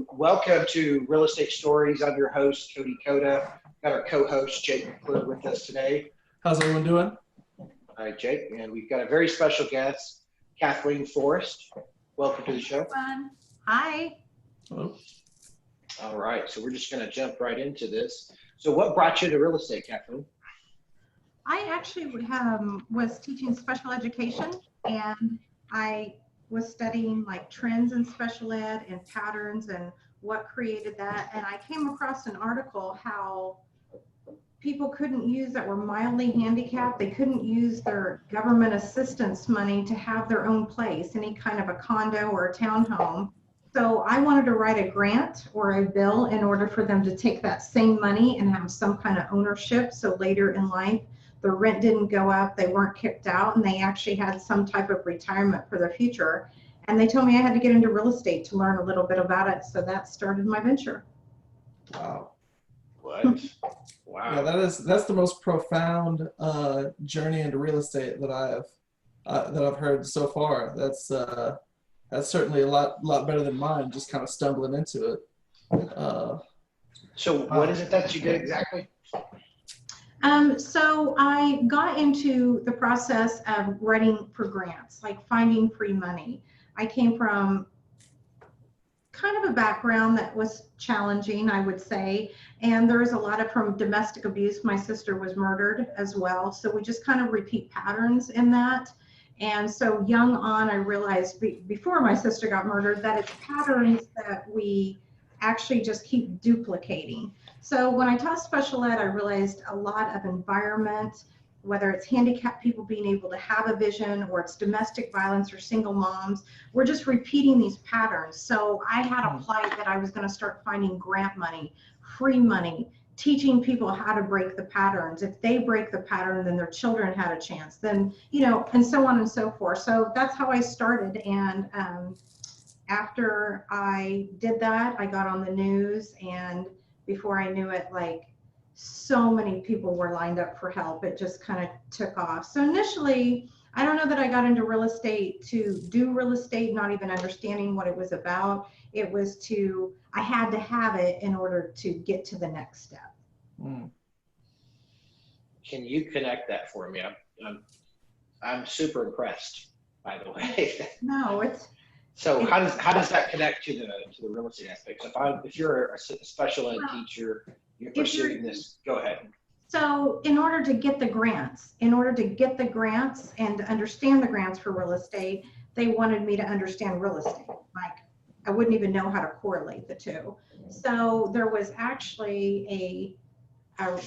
Welcome to Real Estate Stories. I'm your host, Cody Coda. Got our co-host, Jake McClure, with us today. How's everyone doing? All right, Jake. And we've got a very special guest, Kathleen Forrest. Welcome to the show. Hi. Hello. All right, so we're just going to jump right into this. So what brought you to real estate, Kathleen? I actually was teaching special education, and I was studying like trends in special ed and patterns and what created that. And I came across an article how people couldn't use that were mildly handicapped. They couldn't use their government assistance money to have their own place, any kind of a condo or a townhome. So I wanted to write a grant or a bill in order for them to take that same money and have some kind of ownership. So later in life, the rent didn't go up, they weren't kicked out, and they actually had some type of retirement for their future. And they told me I had to get into real estate to learn a little bit about it. So that started my venture. Wow. What? Wow. Yeah, that's the most profound journey into real estate that I've heard so far. That's certainly a lot better than mine. Just kind of stumbling into it. So what is it that you did exactly? So I got into the process of writing for grants, like finding free money. I came from kind of a background that was challenging, I would say, and there was a lot from domestic abuse. My sister was murdered as well, so we just kind of repeat patterns in that. And so young on, I realized before my sister got murdered that it's patterns that we actually just keep duplicating. So when I taught special ed, I realized a lot of environment, whether it's handicapped people being able to have a vision, or it's domestic violence or single moms, we're just repeating these patterns. So I had a plight that I was going to start finding grant money, free money, teaching people how to break the patterns. If they break the pattern, then their children had a chance, then, and so on and so forth. So that's how I started. And after I did that, I got on the news, and before I knew it, like so many people were lined up for help. It just kind of took off. So initially, I don't know that I got into real estate to do real estate, not even understanding what it was about. It was I had to have it in order to get to the next step. Can you connect that for me? I'm super impressed, by the way. No, So how does that connect to the real estate aspect? So if you're a special ed teacher, you're pursuing this, go ahead. So in order to get the grants and to understand the grants for real estate, they wanted me to understand real estate. Like I wouldn't even know how to correlate the two. So there was actually a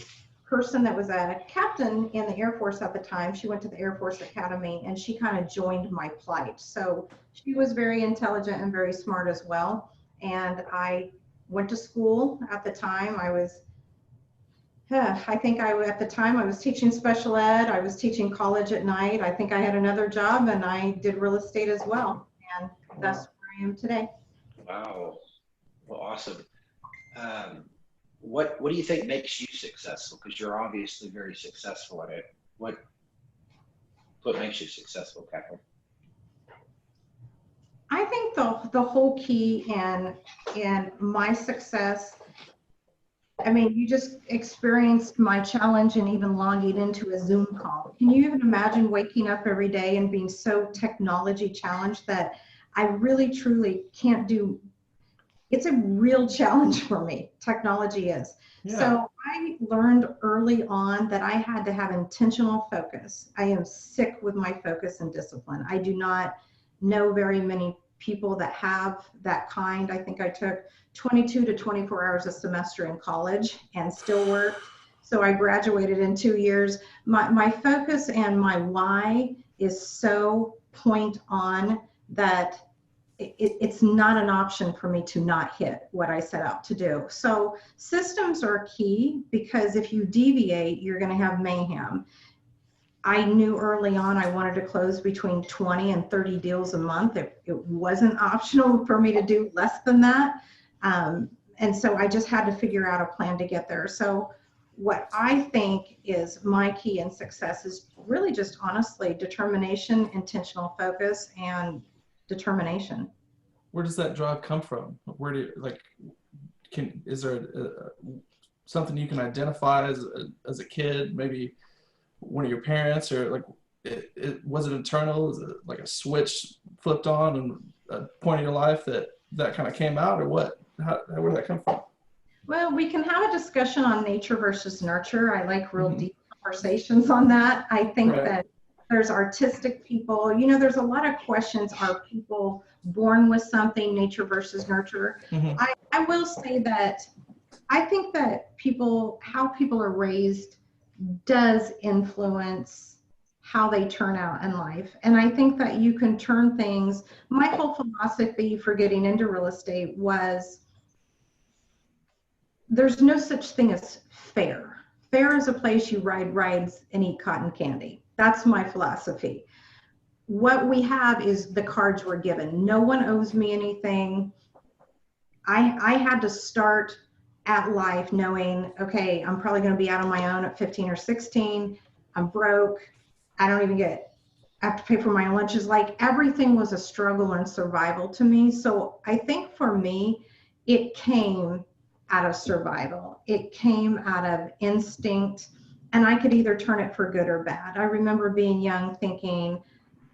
person that was a captain in the Air Force at the time. She went to the Air Force Academy, and she kind of joined my plight. So she was very intelligent and very smart as well. And I went to school at the time. At the time I was teaching special ed. I was teaching college at night. I think I had another job, and I did real estate as well. And that's where I am today. Wow. Well, awesome. What do you think makes you successful? Because you're obviously very successful at it. What makes you successful, Kathleen? I think the whole key in my success, I mean, you just experienced my challenge and even logging into a Zoom call. Can you even imagine waking up every day and being so technology challenged that I really truly can't do? It's a real challenge for me. Technology is. Yeah. So I learned early on that I had to have intentional focus. I am sick with my focus and discipline. I do not know very many people that have that kind. I think I took 22 to 24 hours a semester in college and still worked. So I graduated in 2 years. My focus and my why is so point on that it's not an option for me to not hit what I set out to do. So systems are key, because if you deviate, you're going to have mayhem. I knew early on I wanted to close between 20 and 30 deals a month. It wasn't optional for me to do less than that. And so I just had to figure out a plan to get there. So what I think is my key in success is really just honestly determination, intentional focus, and determination. where does that drive come from? Where do you, like, is there something you can identify as a kid, maybe one of your parents, or like, was it internal? Was it like a switch flipped on and a point in your life that kind of came out, or what? Where did that come from? Well, we can have a discussion on nature versus nurture. I like real deep conversations on that. I think that there's artistic people, there's a lot of questions. Are people born with something, nature versus nurture? I will say that I think that how people are raised does influence how they turn out in life. And I think that you can turn things, my whole philosophy for getting into real estate was there's no such thing as fair. Fair is a place you ride rides and eat cotton candy. That's my philosophy. What we have is the cards we're given. No one owes me anything. I had to start at life knowing, okay, I'm probably going to be out on my own at 15 or 16. I'm broke. I don't even I have to pay for my lunches. Like, everything was a struggle and survival to me. So I think for me, it came out of survival. It came out of instinct, and I could either turn it for good or bad. I remember being young thinking,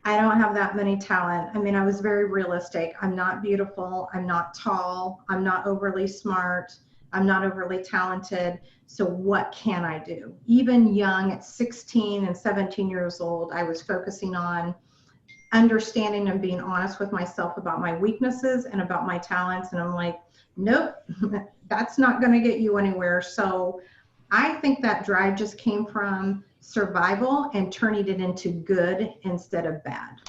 I don't have that many talent. I mean, I was very realistic. I'm not beautiful. I'm not tall. I'm not overly smart. I'm not overly talented. So what can I do? Even young at 16 and 17 years old, I was focusing on understanding and being honest with myself about my weaknesses and about my talents. And I'm like, nope, that's not going to get you anywhere. So I think that drive just came from survival and turning it into good instead of bad.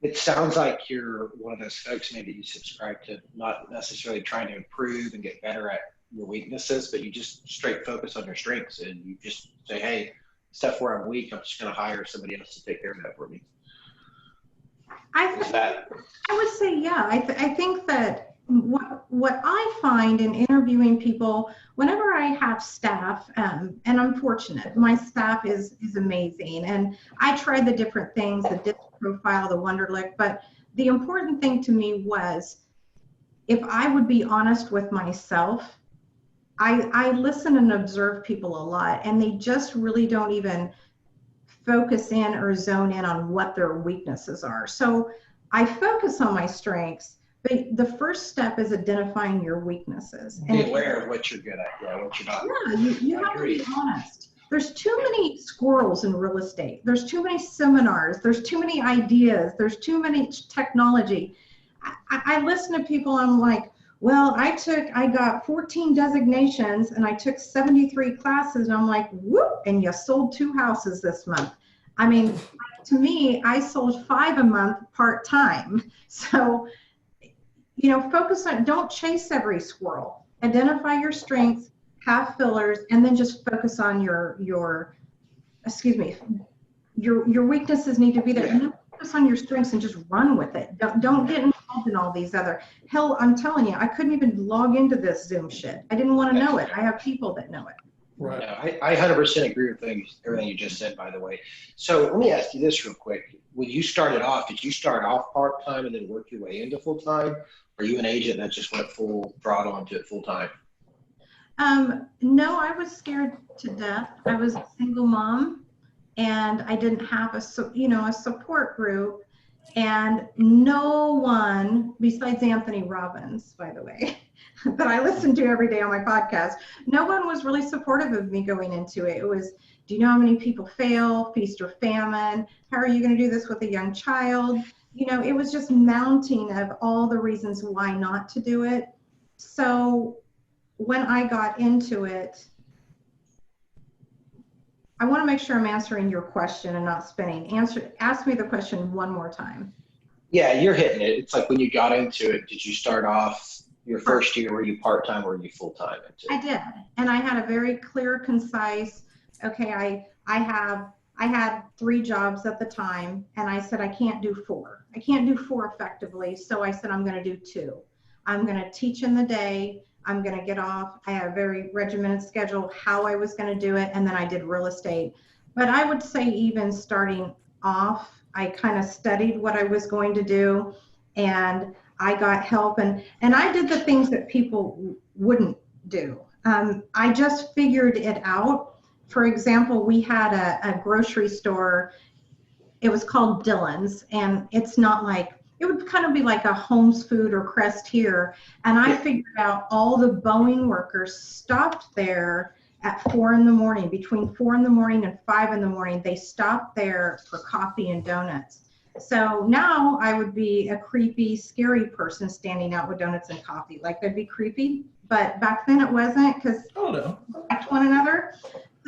It sounds like you're one of those folks maybe you subscribe to not necessarily trying to improve and get better at your weaknesses, but you just straight focus on your strengths, and you just say, hey, stuff where I'm weak, I'm just going to hire somebody else to take care of that for me. I would say, yeah. I think that what I find in interviewing people, whenever I have staff, and I'm fortunate, my staff is amazing, and I tried the different things, the disc profile, the Wonderlic, but the important thing to me was, if I would be honest with myself, I listen and observe people a lot, and they just really don't even focus in or zone in on what their weaknesses are. So I focus on my strengths, but the first step is identifying your weaknesses. Be aware of what you're good at, what you're not. Yeah, you have to be honest. There's too many squirrels in real estate. There's too many seminars. There's too many ideas. There's too many technology. I listen to people, I'm like, well, I got 14 designations and I took 73 classes, and I'm like, whoop, and you sold 2 houses this month. I mean, to me, I sold 5 a month part-time. So, focus on, don't chase every squirrel. Identify your strengths, have fillers, and then just focus on your weaknesses need to be there. And then focus on your strengths and just run with it. Don't get involved in all these other, hell, I'm telling you, I couldn't even log into this Zoom shit. I didn't want to know it. I have people that know it. Right. No, I 100% agree with everything you just said, by the way. So let me ask you this real quick. When you started off, did you start off part-time and then work your way into full-time? Or are you an agent that just went full throttle into it full-time? No, I was scared to death. I was a single mom, and I didn't have a support group, and no one besides Anthony Robbins, by the way, that I listen to every day on my podcast, no one was really supportive of me going into it. It was, do you know how many people fail, feast or famine? How are you going to do this with a young child? It was just mounting of all the reasons why not to do it. So when I got into it, I want to make sure I'm answering your question and not spinning. Ask me the question one more time. Yeah, you're hitting it. It's like, when you got into it, did you start off your first year, were you part-time or were you full-time into it? I did. And I had a very clear, concise, okay, I had 3 jobs at the time, and I said, I can't do 4. I can't do 4 effectively. So I said, I'm going to do 2. I'm going to teach in the day. I'm going to get off. I had a very regimented schedule, how I was going to do it. And then I did real estate. But I would say, even starting off, I kind of studied what I was going to do. And I got help, and I did the things that people wouldn't do. I just figured it out. For example, we had a grocery store. It was called Dillon's, and it's not like, it would kind of be like a Homes Food or Crest here. And I figured out all the Boeing workers stopped there at 4 in the morning, between 4 in the morning and 5 in the morning. They stopped there for coffee and donuts. So now I would be a creepy, scary person standing out with donuts and coffee. Like, that'd be creepy. But back then it wasn't, because we liked one another.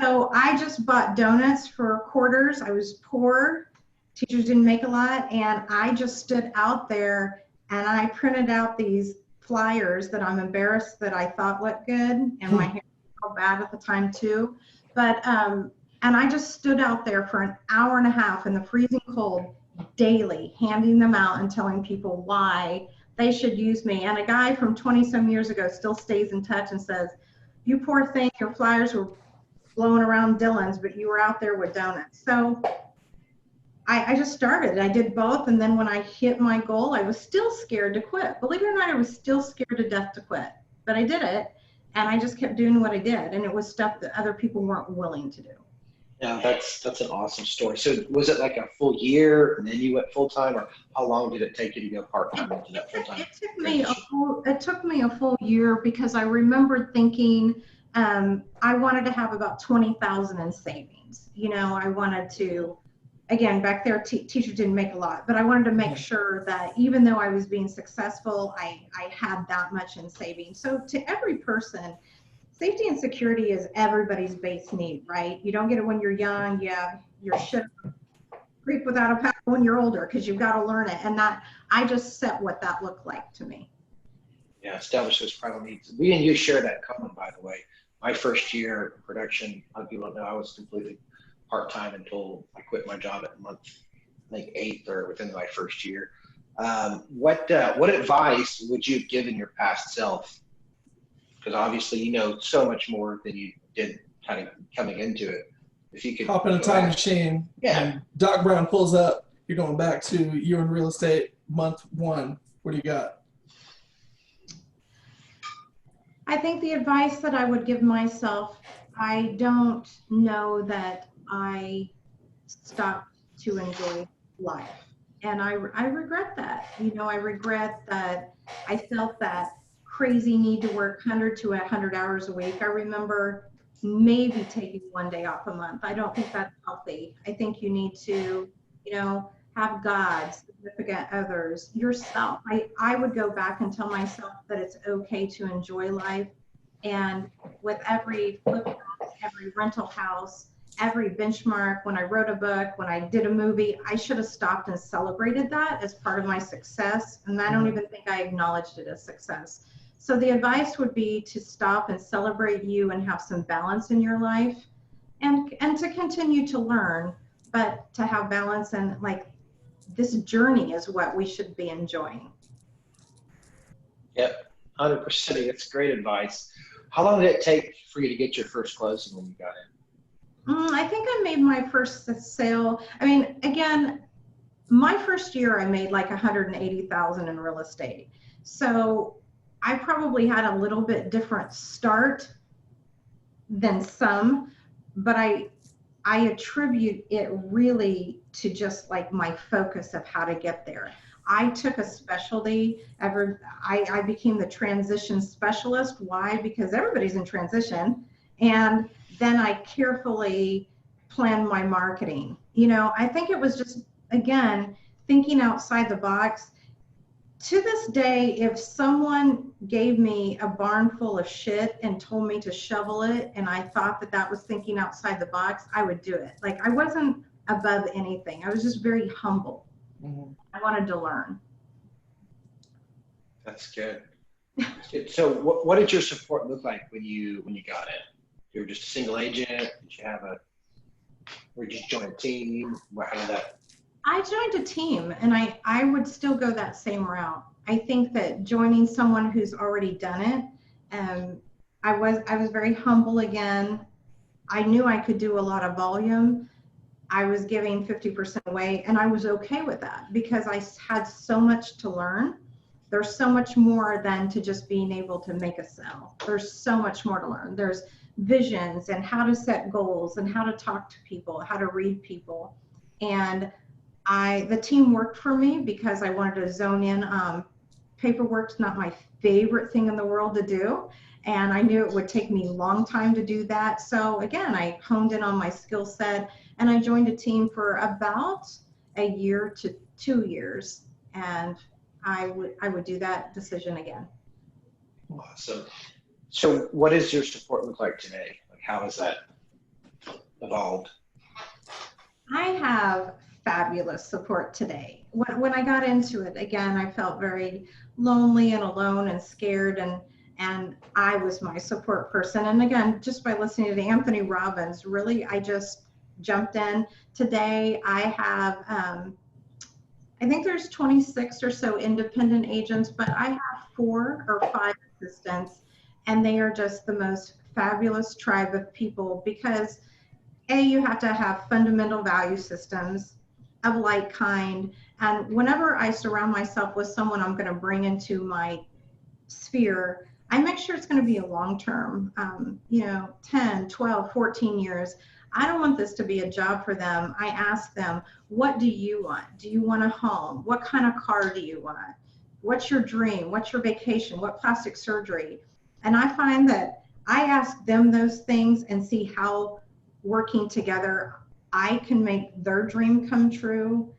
So I just bought donuts for quarters. I was poor. Teachers didn't make a lot. And I just stood out there and I printed out these flyers that I'm embarrassed that I thought looked good. And my hair was so bad at the time too. But, and I just stood out there for an hour and a half in the freezing cold daily, handing them out and telling people why they should use me. And a guy from 20 some years ago still stays in touch and says, "You poor thing, your flyers were blowing around Dillon's, but you were out there with donuts." So I just started. I did both. And then when I hit my goal, I was still scared to quit. Believe it or not, I was still scared to death to quit. But I did it. And I just kept doing what I did. And it was stuff that other people weren't willing to do. Yeah, that's an awesome story. So was it like a full year and then you went full time, or how long did it take you to go part time into that full time? It took me a full year, because I remember thinking I wanted to have about 20,000 in savings. You know, I wanted to, again, back there, teachers didn't make a lot, but I wanted to make sure that even though I was being successful, I had that much in savings. So to every person, safety and security is everybody's base need, right? You don't get it when you're young. Yeah, you're shit creep without a paddle when you're older, because you've got to learn it. And that, I just set what that looked like to me. Yeah, establish those primal needs. We and you share that common, by the way. My first year in production, a lot of people don't know, I was completely part-time until I quit my job at month, I think 8th, or within my first year. What advice would you have given your past self? Because obviously you know so much more than you did kind of coming into it. If you could hop in a time machine, and Doc Brown pulls up, you're going back to you in real estate month 1. What do you got? I think the advice that I would give myself, I don't know that I stopped to enjoy life. And I regret that. You know, I regret that I felt that crazy need to work 100 to 100 hours a week. I remember maybe taking one day off a month. I don't think that's healthy. I think you need to, you know, have God, significant others, yourself. I would go back and tell myself that it's okay to enjoy life. And with every flip house, every rental house, every benchmark, when I wrote a book, when I did a movie, I should have stopped and celebrated that as part of my success. And I don't even think I acknowledged it as success. So the advice would be to stop and celebrate you and have some balance in your life, and to continue to learn, but to have balance. And like, this journey is what we should be enjoying. Yep, 100%. It's great advice. How long did it take for you to get your first closing when you got in? I think I made my first sale. I mean, again, my first year I made like 180,000 in real estate. So I probably had a little bit different start than some, but I attribute it really to just like my focus of how to get there. I took a specialty. I became the transition specialist. Why? Because everybody's in transition. And then I carefully planned my marketing. You know, I think it was just, again, thinking outside the box. To this day, if someone gave me a barn full of shit and told me to shovel it, and I thought that that was thinking outside the box, I would do it. Like, I wasn't above anything. I was just very humble. I wanted to learn. That's good. That's good. So what did your support look like when you got in? You were just a single agent? Did you have or did you join a team? How did that? I joined a team, and I would still go that same route. I think that joining someone who's already done it, I was very humble again. I knew I could do a lot of volume. I was giving 50% away, and I was okay with that because I had so much to learn. there's so much more than to just being able to make a sale. There's so much more to learn. There's visions and how to set goals and how to talk to people, how to read people. And the team worked for me because I wanted to zone in. Paperwork's not my favorite thing in the world to do. And I knew it would take me a long time to do that. So again, I honed in on my skill set, and I joined a team for about a year to 2 years. And I would do that decision again. Awesome. So what does your support look like today? Like, how has that evolved? I have fabulous support today. When I got into it, again, I felt very lonely and alone and scared, and I was my support person. And again, just by listening to Anthony Robbins, really, I just jumped in. Today, I have, I think there's 26 or so independent agents, but I have 4 or 5 assistants, and they are just the most fabulous tribe of people because you have to have fundamental value systems of like kind. And whenever I surround myself with someone I'm going to bring into my sphere, I make sure it's going to be a long-term, 10, 12, 14 years. I don't want this to be a job for them. I ask them, what do you want? Do you want a home? What kind of car do you want? What's your dream? What's your vacation? What plastic surgery? And I find that I ask them those things and see how working together I can make their dream come true,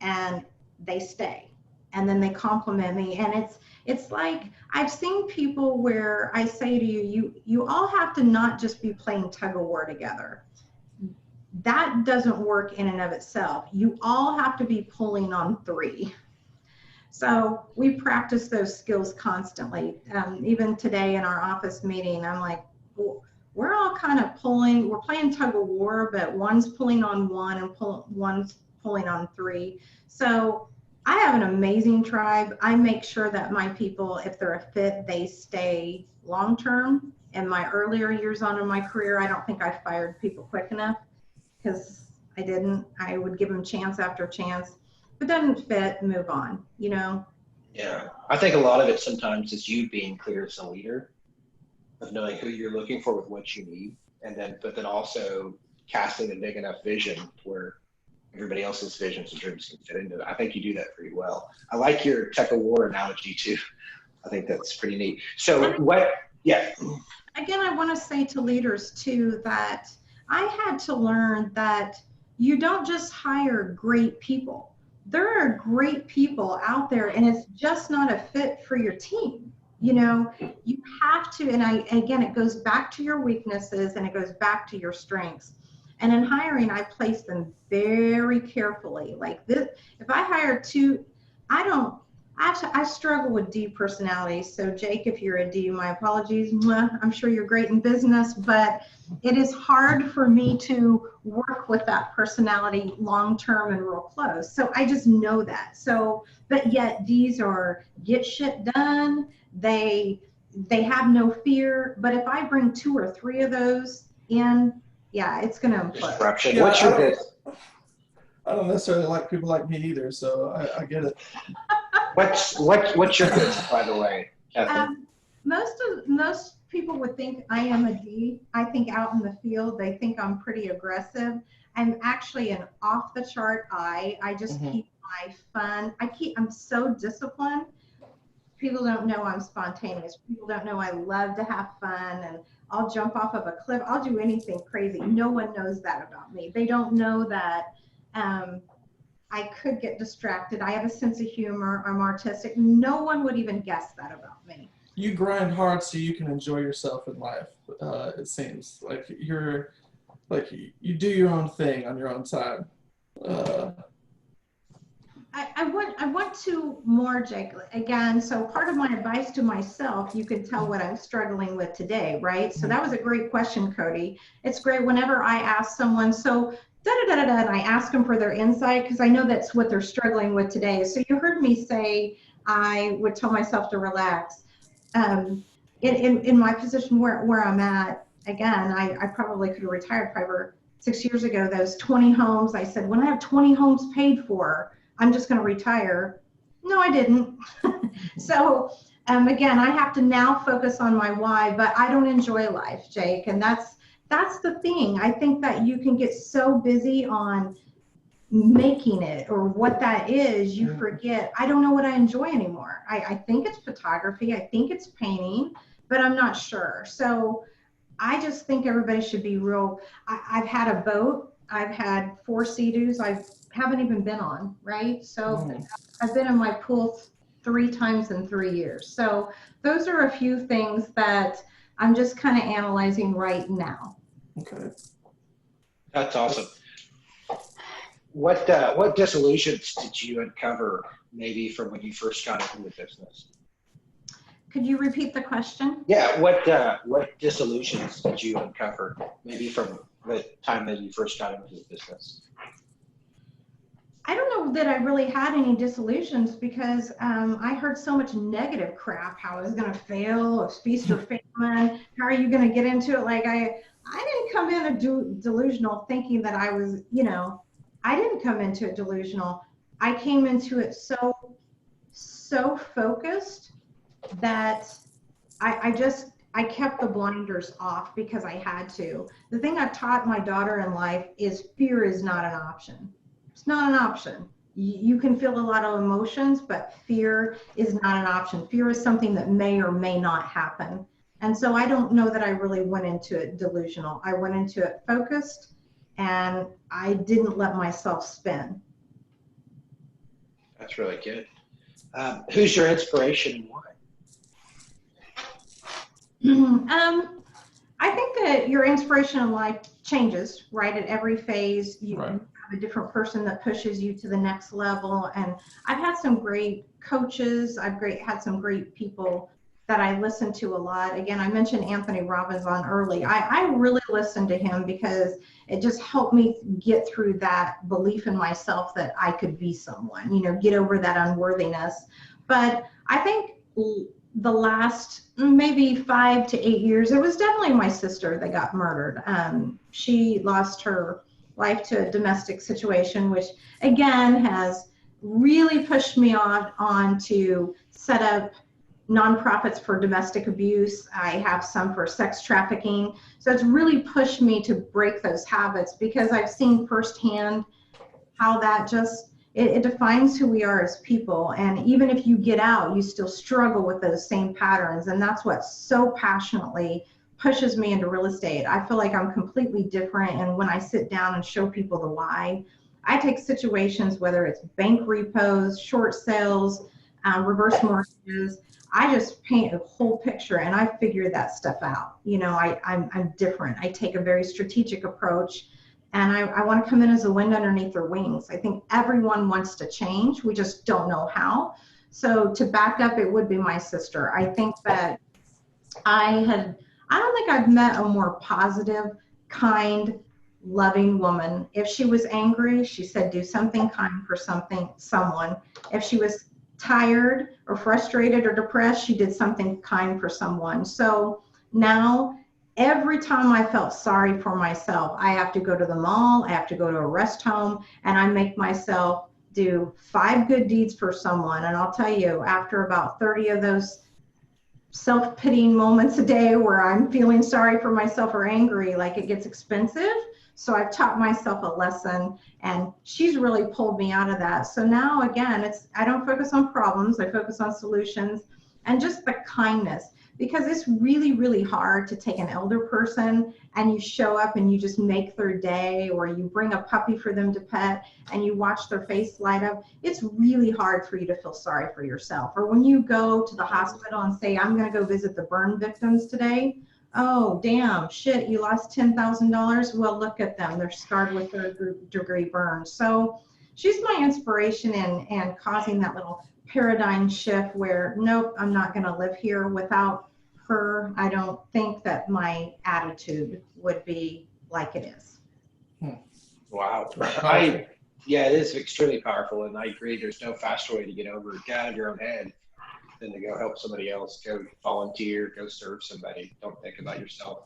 and they stay, and then they compliment me. And it's like, I've seen people where I say to you all have to not just be playing tug of war together. That doesn't work in and of itself. You all have to be pulling on 3. So we practice those skills constantly. Even today in our office meeting, I'm like, we're all kind of pulling, we're playing tug of war, but one's pulling on 1 and one's pulling on 3. So I have an amazing tribe. I make sure that my people, if they're a fit, they stay long-term. In my earlier years on in my career, I don't think I fired people quick enough because I didn't. I would give them chance after chance. If it doesn't fit, move on, Yeah, I think a lot of it sometimes is you being clear as a leader, of knowing who you're looking for with what you need, but then also casting a big enough vision where everybody else's visions and dreams can fit into it. I think you do that pretty well. I like your tug of war analogy too. I think that's pretty neat. So Again, I want to say to leaders too that I had to learn that you don't just hire great people. There are great people out there, and it's just not a fit for your team. You have to, and again, it goes back to your weaknesses and it goes back to your strengths. And in hiring, I place them very carefully. Like this, if I hire 2, I struggle with D personalities. So Jake, if you're a D, my apologies. I'm sure you're great in business, but it is hard for me to work with that personality long-term and real close. So I just know that. So, but yet these are get shit done. They have no fear. But if I bring 2 or 3 of those in, yeah, it's going to implode. Disruption. Yeah, What's your bit? I don't necessarily like people like me either, so I get it. What's your bit, by the way, Kathleen? Most people would think I am a D. I think out in the field, they think I'm pretty aggressive. I'm actually an off the chart I. I just keep my fun. I'm so disciplined. People don't know I'm spontaneous. People don't know I love to have fun, and I'll jump off of a cliff. I'll do anything crazy. No one knows that about me. They don't know that I could get distracted. I have a sense of humor. I'm artistic. No one would even guess that about me. You grind hard so you can enjoy yourself in life. It seems like you do your own thing on your own time. I want to more, Jake, again, so part of my advice to myself, you can tell what I'm struggling with today, right? So that was a great question, Cody. It's great whenever I ask someone, so and I ask them for their insight, because I know that's what they're struggling with today. So you heard me say I would tell myself to relax. In my position where I'm at, again, I probably could have retired 5 or 6 years ago. Those 20 homes, I said, when I have 20 homes paid for, I'm just going to retire. No, I didn't. So again, I have to now focus on my why, but I don't enjoy life, Jake. And that's the thing. I think that you can get so busy on making it or what that is, you forget, I don't know what I enjoy anymore. I think it's photography, I think it's painting, but I'm not sure. So I just think everybody should be real. I've had a boat, I've had 4 Sea-Doos I haven't even been on, right? So I've been in my pool 3 times in 3 years. So those are a few things that I'm just kind of analyzing right now. Okay. That's awesome. What disillusions did you uncover maybe from when you first got into the business? Could you repeat the question? Yeah, what disillusions did you uncover maybe from the time that you first got into the business? I don't know that I really had any disillusions because I heard so much negative crap, how I was going to fail, it's feast or famine, how are you going to get into it? Like I didn't come in delusional thinking that I was, I didn't come into it delusional. I came into it so focused that I kept the blinders off because I had to. The thing I've taught my daughter in life is fear is not an option. It's not an option. You can feel a lot of emotions, but fear is not an option. Fear is something that may or may not happen. And so I don't know that I really went into it delusional. I went into it focused and I didn't let myself spin. That's really good. Who's your inspiration and why? I think that your inspiration in life changes, right? At every phase, you have a different person that pushes you to the next level. And I've had some great coaches. I've had some great people that I listen to a lot. Again, I mentioned Anthony Robbins on early. I really listened to him because it just helped me get through that belief in myself that I could be someone, get over that unworthiness. But I think the last maybe 5 to 8 years, it was definitely my sister that got murdered. She lost her life to a domestic situation, which again has really pushed me on to set up nonprofits for domestic abuse. I have some for sex trafficking. So it's really pushed me to break those habits because I've seen firsthand how that just, it defines who we are as people. And even if you get out, you still struggle with those same patterns. And that's what so passionately pushes me into real estate. I feel like I'm completely different. And when I sit down and show people the why, I take situations, whether it's bank repos, short sales, reverse mortgages, I just paint a whole picture and I figure that stuff out. I'm different. I take a very strategic approach and I want to come in as a wind underneath their wings. I think everyone wants to change. We just don't know how. So to back up, it would be my sister. I think that I don't think I've met a more positive, kind, loving woman. If she was angry, she said, do something kind for someone. If she was tired or frustrated or depressed, she did something kind for someone. So now every time I felt sorry for myself, I have to go to the mall, I have to go to a rest home, and I make myself do 5 good deeds for someone. And I'll tell you, after about 30 of those self-pitying moments a day where I'm feeling sorry for myself or angry, like it gets expensive. So I've taught myself a lesson and she's really pulled me out of that. So now again, I don't focus on problems, I focus on solutions and just the kindness, because it's really, really hard to take an elder person and you show up and you just make their day, or you bring a puppy for them to pet and you watch their face light up. It's really hard for you to feel sorry for yourself. Or when you go to the hospital and say, I'm going to go visit the burn victims today. Oh, damn, shit, you lost $10,000. Well, look at them. They're scarred with 3rd-degree burns. So she's my inspiration in causing that little paradigm shift where, nope, I'm not going to live here without her. I don't think that my attitude would be like it is. Wow. Yeah, it is extremely powerful. And I agree. There's no faster way to get out of your own head than to go help somebody else, go volunteer, go serve somebody. Don't think about yourself.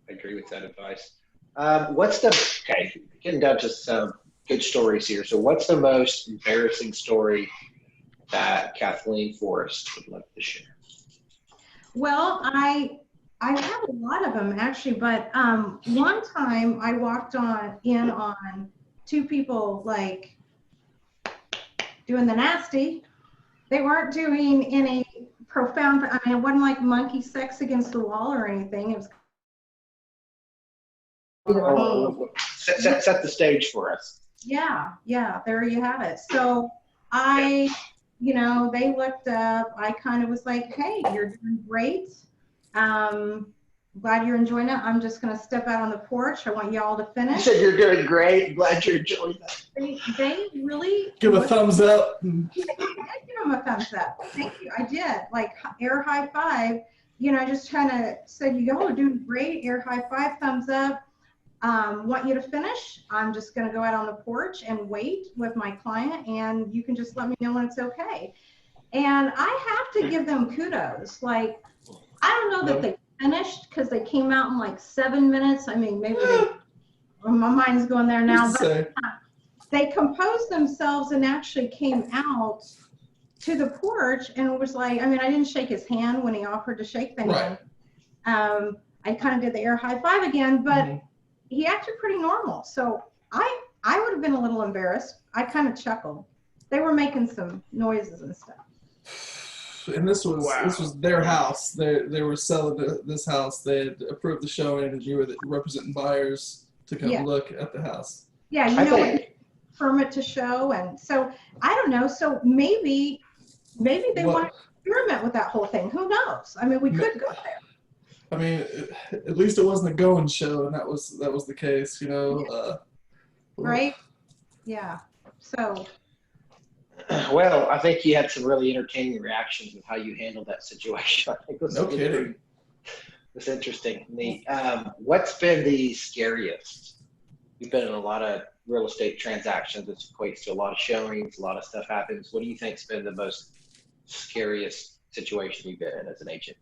I agree with that advice. Getting down to some good stories here. So what's the most embarrassing story that Kathleen Forrest would like to share? Well, I have a lot of them actually, but one time I walked in on two people like doing the nasty. They weren't doing any profound, I mean, it wasn't like monkey sex against the wall or anything. It was Set the stage for us. yeah, there you have it. So they looked up, I kind of was like, hey, you're doing great. Glad you're enjoying it. I'm just going to step out on the porch. I want y'all to finish. You said you're doing great. Glad you're enjoying that. They really Give a thumbs up. I did give them a thumbs up. Thank you. I did. Like air high five. I just kind of said, y'all are doing great. Air high five, thumbs up. Want you to finish. I'm just going to go out on the porch and wait with my client, and you can just let me know when it's okay. And I have to give them kudos. Like, I don't know that they finished because they came out in like 7 minutes. I mean, maybe my mind's going there now. But they composed themselves and actually came out to the porch and was like, I mean, I didn't shake his hand when he offered to shake the hand. I kind of did the air high five again, but he acted pretty normal. So I would have been a little embarrassed. I kind of chuckled. They were making some noises and stuff. And this was their house. They were selling this house. They had approved the showing, and you were representing buyers to come look at the house. Yeah, permit to show, and so I don't know. So maybe they want to experiment with that whole thing. Who knows? I mean, we could go there. I mean, at least it wasn't a going show, and that was the case, right? Yeah. So. Well, I think you had some really entertaining reactions with how you handled that situation. I think it was no kidding. It's interesting. What's been the scariest? You've been in a lot of real estate transactions. It equates to a lot of showings, a lot of stuff happens. What do you think's been the most scariest situation you've been in as an agent?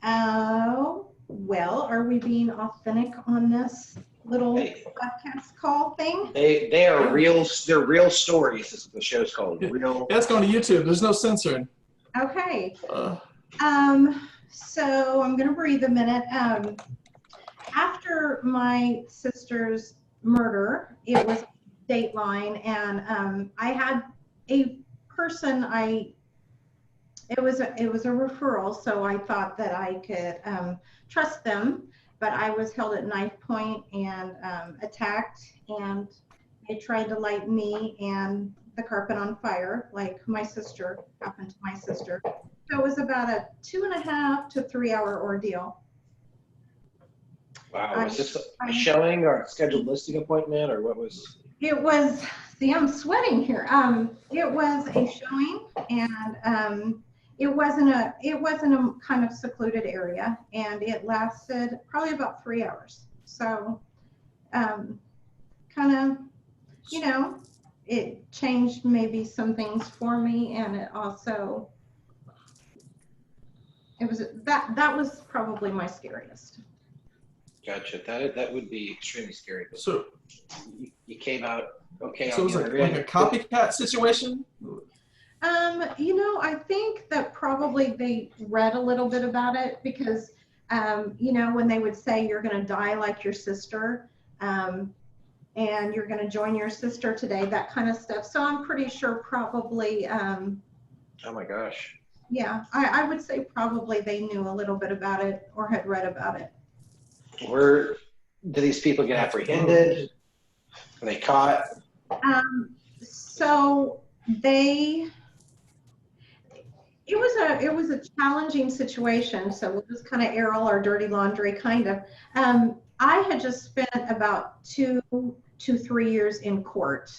Oh, well, are we being authentic on this little podcast call thing? They are real. They're real stories. This is what the show's called. Real. Yeah, it's going to YouTube. There's no censoring. Okay. So I'm gonna breathe a minute. After my sister's murder, it was Dateline, and I had a person. It was a referral, so I thought that I could trust them. But I was held at knife point and attacked, and they tried to light me and the carpet on fire, like happened to my sister. So it was about a 2.5 to 3 hour ordeal. Wow, was this a showing or a scheduled listing appointment, or what was? It was, see, I'm sweating here. It was a showing, and it wasn't a kind of secluded area, and it lasted probably about 3 hours. So, kind of, it changed maybe some things for me, and it also, that was probably my scariest. Gotcha. That would be extremely scary. So you came out okay. So it was like a copycat situation? I think that probably they read a little bit about it because, when they would say you're going to die like your sister, and you're going to join your sister today, that kind of stuff. So I'm pretty sure probably. Oh my gosh. Yeah, I would say probably they knew a little bit about it or had read about it. Do these people get apprehended? Are they caught? So it was a challenging situation. So we'll just kind of air all our dirty laundry, kind of. I had just spent about 2 to 3 years in court,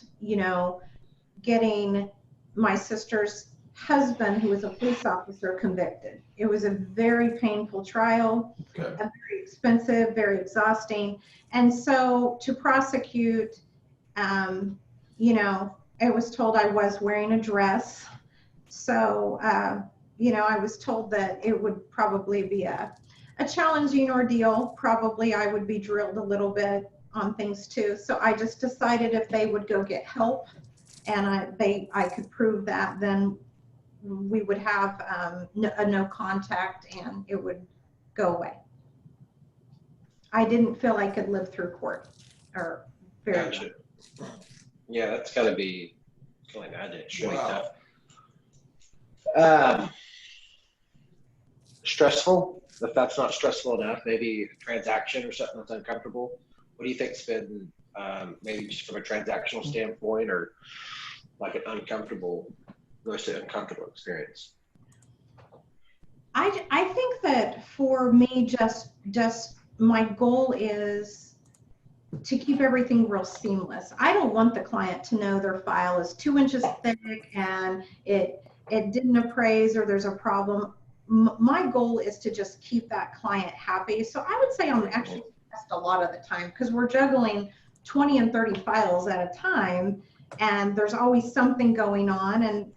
getting my sister's husband, who was a police officer, convicted. It was a very painful trial, very expensive, very exhausting. And so to prosecute, I was told I was wearing a dress. So, I was told that it would probably be a challenging ordeal. Probably I would be drilled a little bit on things too. So I just decided if they would go get help, and I could prove that, then we would have a no contact and it would go away. I didn't feel I could live through court or very Gotcha. Yeah, that's gotta be, I can imagine, it's really Wow. tough. Stressful, if that's not stressful enough, maybe a transaction or something that's uncomfortable. What do you think's been, maybe just from a transactional standpoint, or like an most uncomfortable experience? I think that for me, just my goal is to keep everything real seamless. I don't want the client to know their file is 2 inches thick and it didn't appraise or there's a problem. My goal is to just keep that client happy. So I would say I'm actually stressed a lot of the time because we're juggling 20 and 30 files at a time, and there's always something going on, and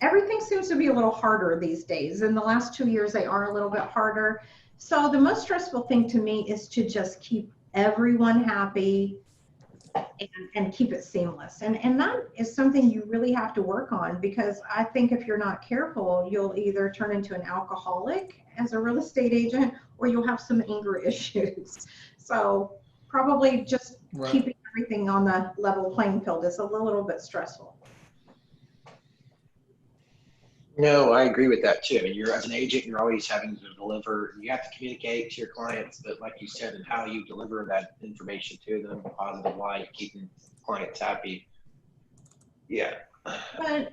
everything seems to be a little harder these days. In the last 2 years, they are a little bit harder. So the most stressful thing to me is to just keep everyone happy and keep it seamless. And that is something you really have to work on, because I think if you're not careful, you'll either turn into an alcoholic as a real estate agent, or you'll have some anger issues. So probably just keeping everything on the level playing field is a little bit stressful. No, I agree with that too. I mean, as an agent, you're always having to deliver, you have to communicate to your clients, but like you said, and how you deliver that information to them, positive light, keeping clients happy. Yeah.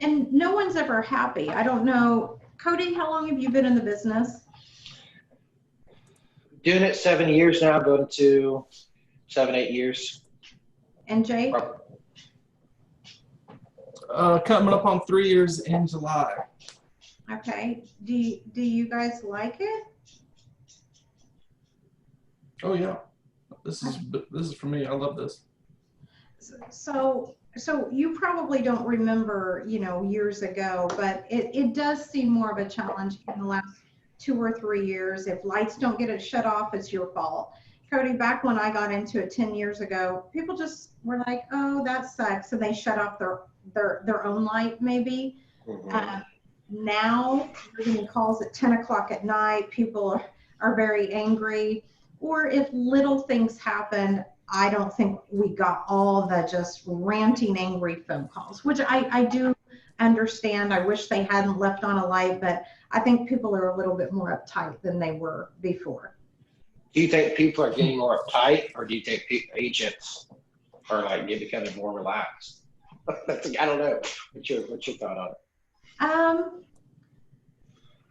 And no one's ever happy. I don't know. Cody, how long have you been in the business? Doing it 7 years now, going to 7, 8 years. And Jake? Coming up on 3 years in July. Okay. Do you guys like it? Oh yeah, this is for me. I love this. So you probably don't remember, years ago, but it does seem more of a challenge in the last 2 or 3 years. If lights don't get it shut off, it's your fault. Cody, back when I got into it 10 years ago, people just were like, oh, that sucks. And they shut off their own light maybe. Mm-hmm. Now you're getting calls at 10 o'clock at night. People are very angry. Or if little things happen, I don't think we got all the just ranting, angry phone calls, which I do understand. I wish they hadn't left on a light, but I think people are a little bit more uptight than they were before. Do you think people are getting more uptight, or do you think agents are like becoming more relaxed? I don't know. What's your thought on it?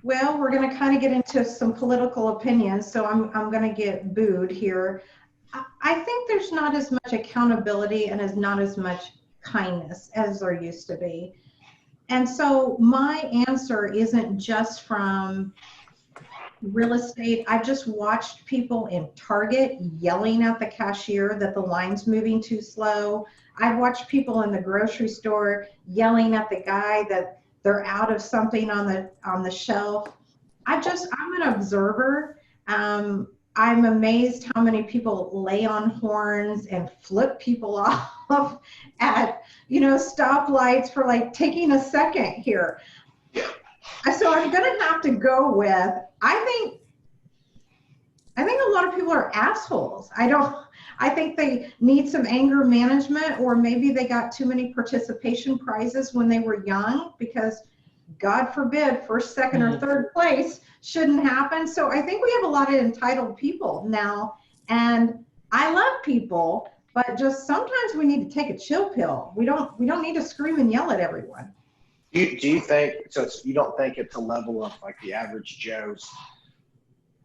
Well, we're going to kind of get into some political opinions, so I'm going to get booed here. I think there's not as much accountability and not as much kindness as there used to be. And so my answer isn't just from real estate. I've just watched people in Target yelling at the cashier that the line's moving too slow. I've watched people in the grocery store yelling at the guy that they're out of something on the shelf. I'm an observer. I'm amazed how many people lay on horns and flip people off at, stoplights for like taking a second here. So I'm going to have to go with, I think a lot of people are assholes. I think they need some anger management, or maybe they got too many participation prizes when they were young, because God forbid first, second, or third place shouldn't happen. So I think we have a lot of entitled people now, and I love people, but just sometimes we need to take a chill pill. We don't need to scream and yell at everyone. Do you think, you don't think it's a level of like the average Joe's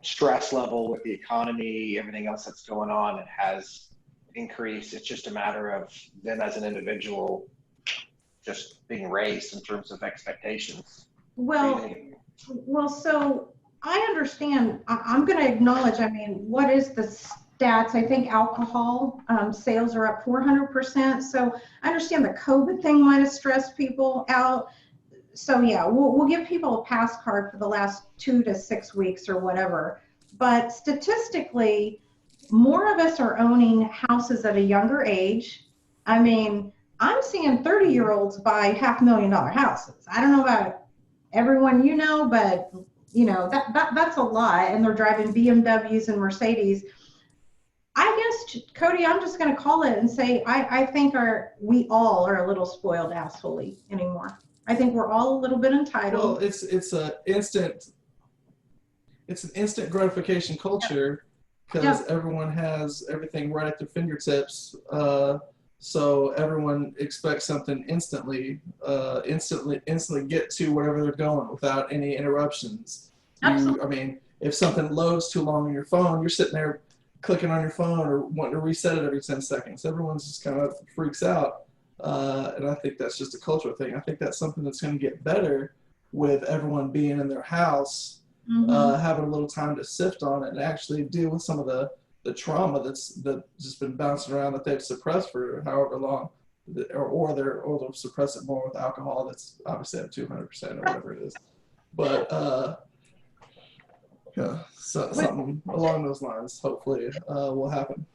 stress level with the economy, everything else that's going on, it has increased? It's just a matter of them as an individual just being raised in terms of expectations. Well, so I understand. I'm going to acknowledge, what is the stats? I think alcohol sales are up 400%. So I understand the COVID thing might have stressed people out. So yeah, we'll give people a pass card for the last 2 to 6 weeks or whatever. But statistically, more of us are owning houses at a younger age. I'm I'm seeing 30-year-olds buy $500,000 houses. I don't know about everyone you know, but you know, that's a lot. And they're driving BMWs and Mercedes. I guess, Cody, I'm just going to call it and say I think we all are a little spoiled assholey anymore. I think we're all a little bit entitled. Well, it's an instant gratification culture because everyone has everything right at their fingertips. So everyone expects something instantly get to wherever they're going without any interruptions. I mean, if something loads too long on your phone, you're sitting there clicking on your phone or wanting to reset it every 10 seconds. Everyone's just kind of freaks out. And I think that's just a cultural thing. I think that's something that's going to get better with everyone being in their house, having a little time to sift on it and actually deal with some of the trauma that's just been bouncing around that they've suppressed for however long, or they'll suppress it more with alcohol that's obviously at 200% or whatever it is. But yeah, so something along those lines hopefully will happen.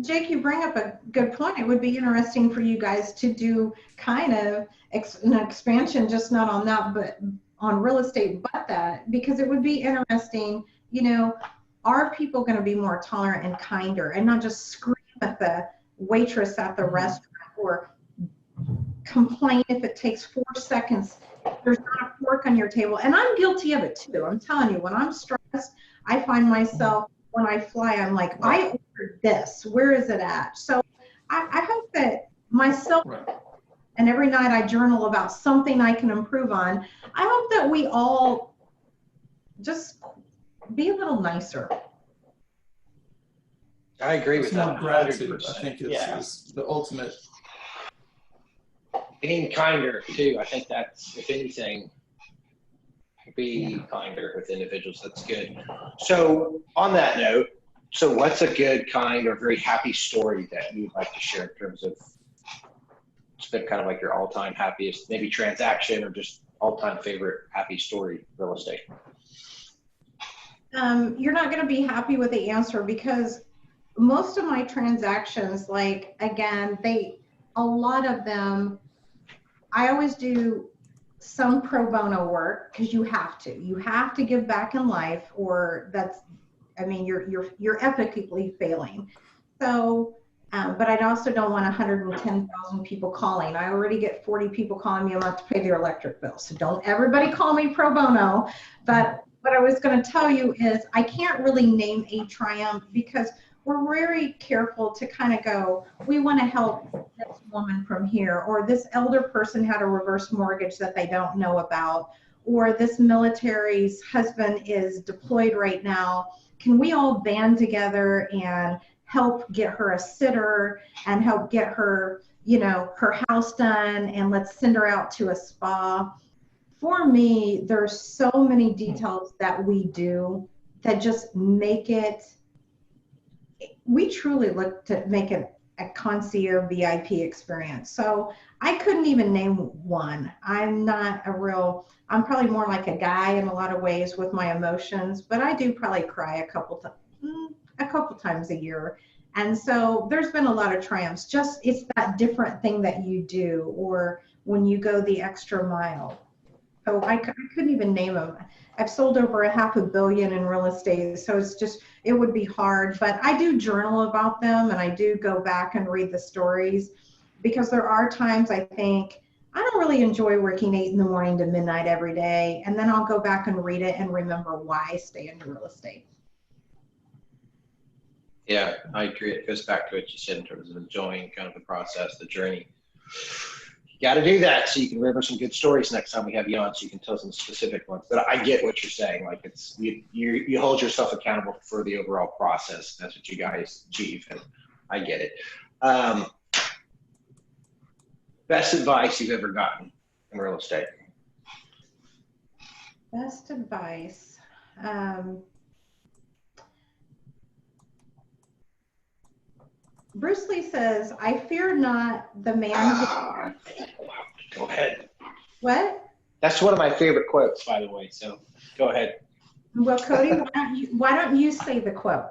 Jake, you bring up a good point. It would be interesting for you guys to do kind of an expansion, just not on that, but on real estate, but that, because it would be interesting, you know, are people going to be more tolerant and kinder and not just scream at the waitress at the restaurant or complain if it takes 4 seconds, there's not a fork on your table. And I'm guilty of it too. I'm telling you, when I'm stressed, I find myself, when I fly, I'm like, I ordered this. Where is it at? So I hope that myself, and every night I journal about something I can improve on. I hope that we all just be a little nicer. I agree with that. Gratitude, I think, is the ultimate. Being kinder too. I think that's, if anything, be kinder with individuals. That's good. So on that note, so what's a good, kind, or very happy story that you'd like to share in terms of, it's been kind of like your all-time happiest, maybe transaction or just all-time favorite happy story real estate? You're not going to be happy with the answer because most of my transactions, like, again, a lot of them, I always do some pro bono work because you have to give back in life, or that's, I mean, you're epically failing. So, but I also don't want 110,000 people calling. I already get 40 people calling me about to pay their electric bill. So don't everybody call me pro bono. But what I was going to tell you is I can't really name a triumph because we're very careful to kind of go, we want to help this woman from here, or this elder person had a reverse mortgage that they don't know about, or this military's husband is deployed right now. Can we all band together and help get her a sitter and help get her, you know, her house done, and let's send her out to a spa? For me, there's so many details that we do that just make it, we truly look to make it a concierge VIP experience. So I couldn't even name one. I'm probably more like a guy in a lot of ways with my emotions, but I do probably cry a couple times a year. And so there's been a lot of triumphs. Just, it's that different thing that you do, or when you go the extra mile. So I couldn't even name them. I've sold over $500 million in real estate, so it's just, it would be hard. But I do journal about them, and I do go back and read the stories, because there are times I think, I don't really enjoy working 8 in the morning to midnight every day, and then I'll go back and read it and remember why I stay in real estate. Yeah, I agree. It goes back to what you said in terms of enjoying kind of the process, the journey. You got to do that so you can remember some good stories next time we have you on, so you can tell some specific ones. But I get what you're saying. Like, it's you hold yourself accountable for the overall process. That's what you guys achieve, and I get it. Best advice you've ever gotten in real estate? Best advice. Bruce Lee says, "I fear not the man who..." Go ahead. What? That's one of my favorite quotes, by the way. So go ahead. Well, Cody, why don't you say the quote?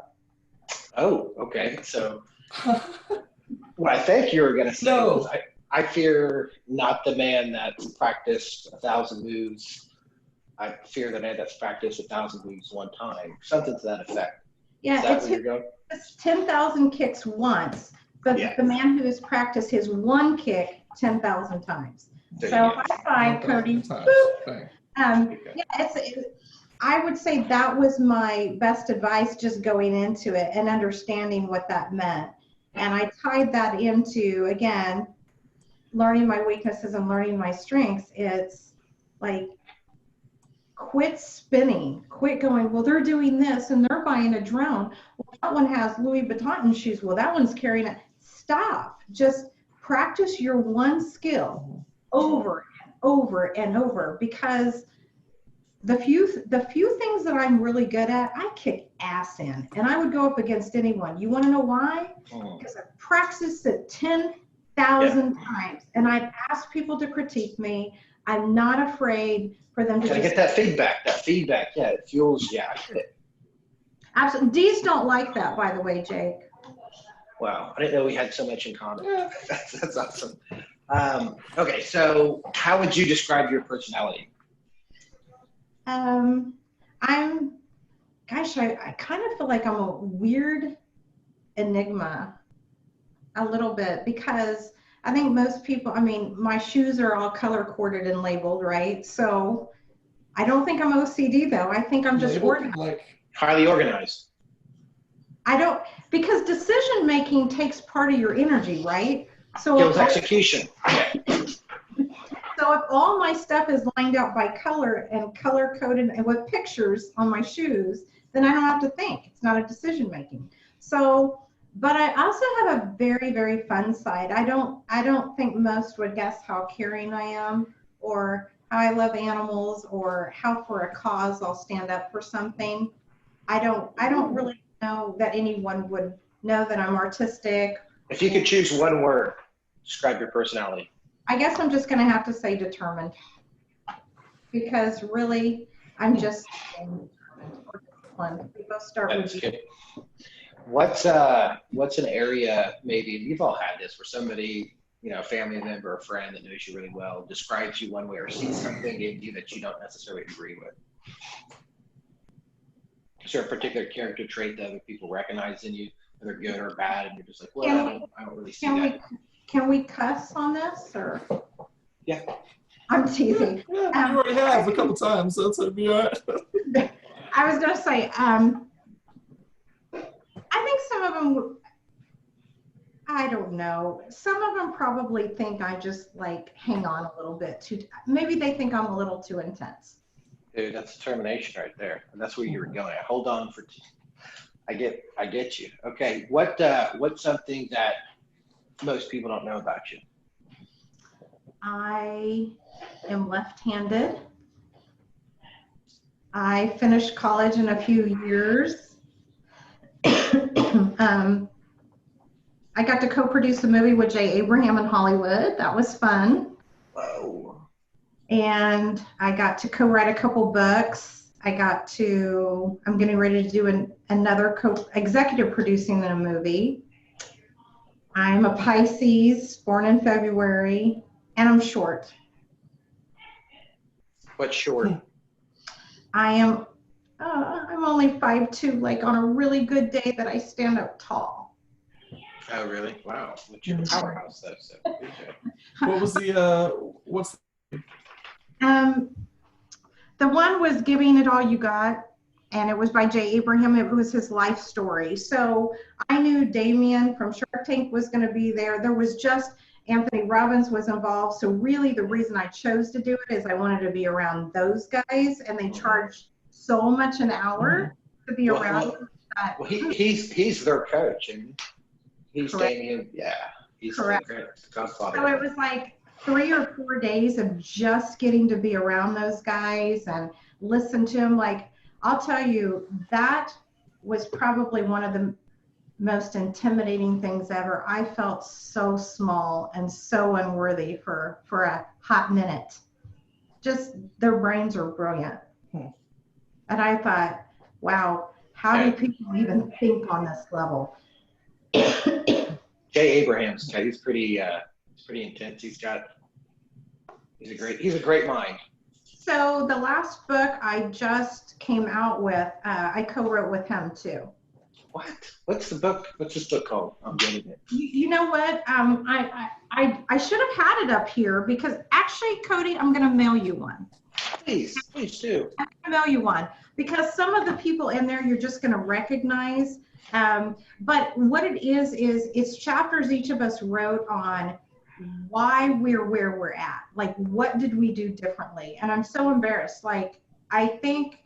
Oh, okay. So what I think you were going to say was, I fear not the man that's practiced 1,000 moves. I fear the man that's practiced 1,000 moves one time. Something to that effect. Yeah, Is that where you're going? it's 10,000 kicks once, but Yeah. the man who has practiced his one kick 10,000 times. There So you go. high five, Cody. 1,000 times. Boop. Bang. I would say that was my best advice just going into it and understanding what that meant. And I tied that into, again, learning my weaknesses and learning my strengths. It's like, quit spinning, quit going, well, they're doing this and they're buying a drone. Well, that one has Louis Vuitton shoes. Well, that one's carrying it. Stop. Just practice your one skill over and over and over, because the few things that I'm really good at, I kick ass in, and I would go up against anyone. You want to know why? Because I've practiced it 10,000 times, and I've asked people to critique me. I'm not afraid for them to Gotta get that feedback. That feedback, yeah, it fuels. Yeah, I get it. Absolutely. D's don't like that, by the way, Jake. Wow, I didn't know we had so much in common. That's awesome. Okay, so how would you describe your personality? I kind of feel like I'm a weird enigma a little bit, because I think most people, I mean, my shoes are all color coded and labeled, right? So I don't think I'm OCD though. I think I'm just organized. Like Highly organized. I don't, because decision making takes part of your energy, right? So Skills execution. So if all my stuff is lined out by color and color coded and with pictures on my shoes, then I don't have to think. It's not a decision making. So, but I also have a very, very fun side. I don't think most would guess how caring I am, or how I love animals, or how for a cause I'll stand up for something. I don't really know that anyone would know that I'm artistic. If you could choose one word, describe your personality. I guess I'm just going to have to say determined, because really I'm just determined. We both start with Good. What's an area, maybe you've all had this, where somebody, you know, a family member, a friend that knows you really well, describes you one way or sees something in you that you don't necessarily agree with? Is there a particular character trait that other people recognize in you, whether good or bad, and you're just like, well, I don't really see that? Can we cuss on this, or? Yeah. I'm teasing. Yeah, you already have a couple times, so it's gonna be all right. I was gonna say, I think some of them, I don't know. Some of them probably think I just like hang on a little bit too. Maybe they think I'm a little too intense. Dude, that's determination right there, and that's where you were going. Hold on for. I get you. Okay, what's something that most people don't know about you? I am left-handed. I finished college in a few years. I got to co-produce a movie with J. Abraham in Hollywood. That was fun. Whoa. And I got to co-write a couple books. I'm getting ready to do another executive producing in a movie. I'm a Pisces, born in February, and I'm short. What's short? I'm only 5'2", like on a really good day that I stand up tall. Oh, really? Wow. What's your powerhouse, though? So, What was what's the one was Giving It All You Got, and it was by J. Abraham. It was his life story. So I knew Damien from Shark Tank was going to be there. There was just Anthony Robbins was involved. So really the reason I chose to do it is I wanted to be around those guys, and they charge so much an hour to be around. Well, he's their coach, and he's Damien. Yeah, he's correct. The godfather. So it was like 3 or 4 days of just getting to be around those guys and listen to them. Like, I'll tell you, that was probably one of the most intimidating things ever. I felt so small and so unworthy for a hot minute. Just their brains are brilliant. And I thought, wow, how do people even think on this level? Jay Abrams, he's pretty pretty intense. He's a great mind. So the last book I just came out with, I co-wrote with him too. What? What's the book? What's this book called? I'm getting it. You know what? I should have had it up here because actually, Cody, I'm going to mail you one. Please do. I'm going to mail you one because some of the people in there you're just going to recognize. But what it is it's chapters each of us wrote on why we're where we're at. Like, what did we do differently? And I'm so embarrassed. Like, I think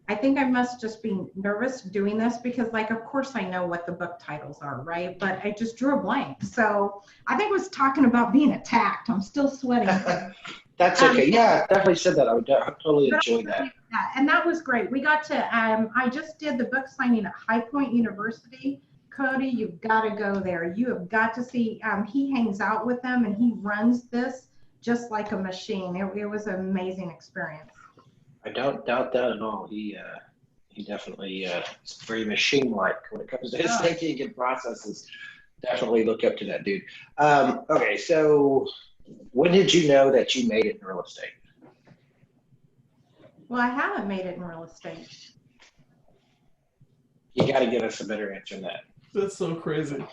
I must just be nervous doing this because, like, of course I know what the book titles are, right? But I just drew a blank. So I think it was talking about being attacked. I'm still sweating. That's okay. Yeah, definitely said that. I would totally enjoy that. Yeah, and that was great. We got to, I just did the book signing at High Point University. Cody, you've got to go there. You have got to see, he hangs out with them and he runs this just like a machine. It was an amazing experience. I don't doubt that at all. He definitely is very machine-like when it comes to his thinking and processes. Definitely look up to that dude. Okay, so when did you know that you made it in real estate? Well, I haven't made it in real estate. You got to give us a better answer than that. That's so crazy.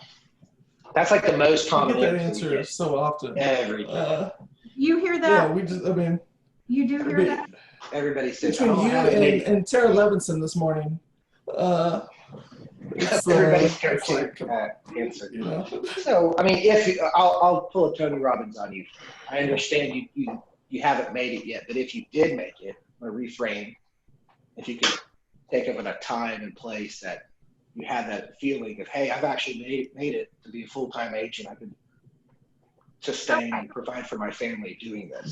That's like the most common I get that answer so often. Every time. You hear that? Yeah, you do hear that? Everybody says, between you and Tara Levinson this morning, everybody's answer. You know? So, I mean, I'll pull a Tony Robbins on you. I understand you haven't made it yet, but if you did make it, I'm going to reframe. If you could take up in a time and place that you had that feeling of, hey, I've actually made it to be a full-time agent. I could sustain and provide for my family doing this.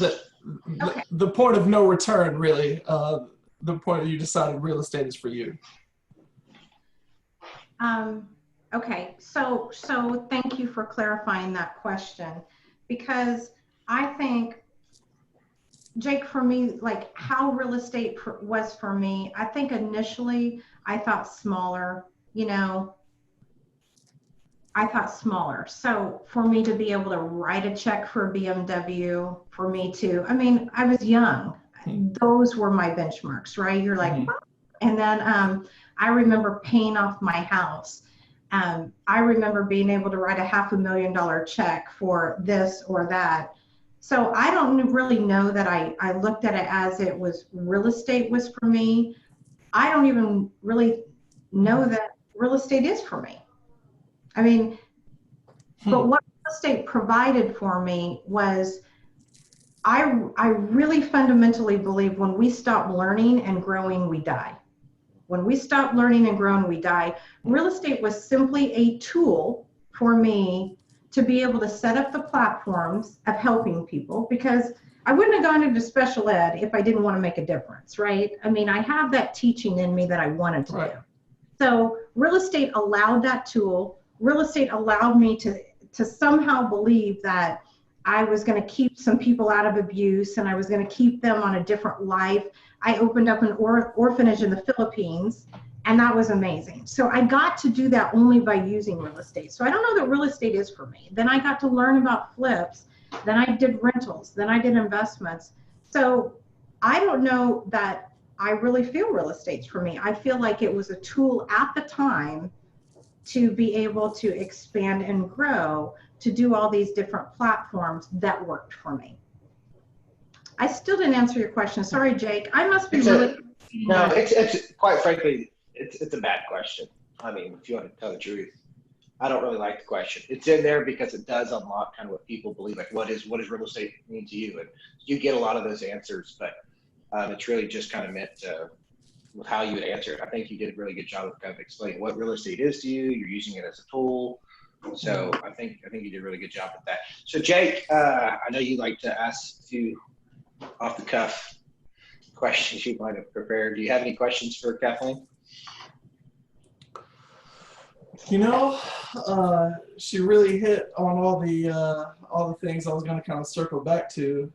The point of no return, really. The point that you decided real estate is for you. Okay, so thank you for clarifying that question, because I think, Jake, for me, like how real estate was for me, I think initially I thought smaller, I thought smaller. So for me to be able to write a check for a BMW, for me to, I mean, I was young. Those were my benchmarks, right? You're like, and then I remember paying off my house. I remember being able to write a $500,000 check for this or that. So I don't really know that I looked at it as it was real estate was for me. I don't even really know that real estate is for me. I mean, but what real estate provided for me was I really fundamentally believe when we stop learning and growing, we die. When we stop learning and growing, we die. Real estate was simply a tool for me to be able to set up the platforms of helping people, because I wouldn't have gone into special ed if I didn't want to make a difference, right? I mean, I have that teaching in me that I wanted to do. So real estate allowed that tool. Real estate allowed me to somehow believe that I was going to keep some people out of abuse and I was going to keep them on a different life. I opened up an orphanage in the Philippines, and that was amazing. So I got to do that only by using real estate. So I don't know that real estate is for me. Then I got to learn about flips. Then I did rentals. Then I did investments. So I don't know that I really feel real estate's for me. I feel like it was a tool at the time to be able to expand and grow, to do all these different platforms that worked for me. I still didn't answer your question. Sorry, Jake. I must be really. No, it's quite frankly, it's a bad question. I mean, if you want to tell the truth, I don't really like the question. It's in there because it does unlock kind of what people believe, like what does real estate mean to you? And you get a lot of those answers, but it's really just kind of meant with how you would answer it. I think you did a really good job of kind of explaining what real estate is to you. You're using it as a tool. So I think you did a really good job with that. So Jake, I know you like to ask a few off the cuff questions you might have prepared. Do you have any questions for Kathleen? She really hit on all the things I was going to kind of circle back to.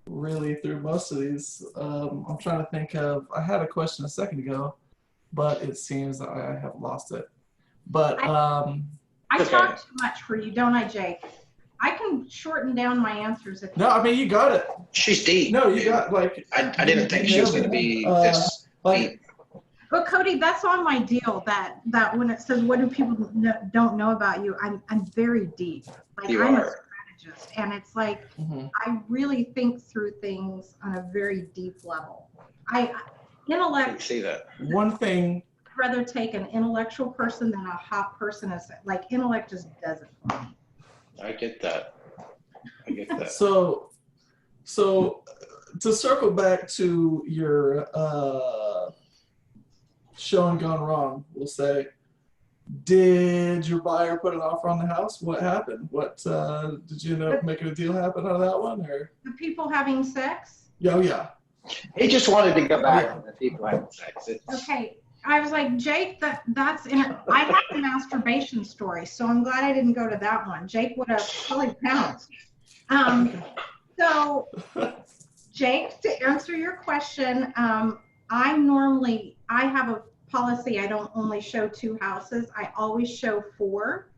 Really through most of these. I'm trying to think of, I had a question a second ago, but it seems that I have lost it. But I Okay. talk too much for you, don't I, Jake? I can shorten down my answers if No, I mean, you got it. She's deep. No, you got, like, I didn't think she was going to be this like, deep. But Cody, that's on my deal. That when it says what do people don't know about you, I'm very deep. Like You I'm a are. strategist, and it's like mhm. I really think through things on a very deep level. I Intellect. see that. One thing, I'd rather take an intellectual person than a hot person. As like intellect just does it for me. I get that. I get that. so to circle back to your showing gone wrong, we'll say, did your buyer put an offer on the house? What happened? What did you end up making a deal happen out of that one, or? The people having sex. Oh yeah. He just wanted to go back to the people having sex. Okay. I was like, Jake, that's in it. I have a masturbation story, so I'm glad I didn't go to that one. Jake would have probably pounced. So, Jake, to answer your question, I have a policy. I don't only show 2 houses. I always show 4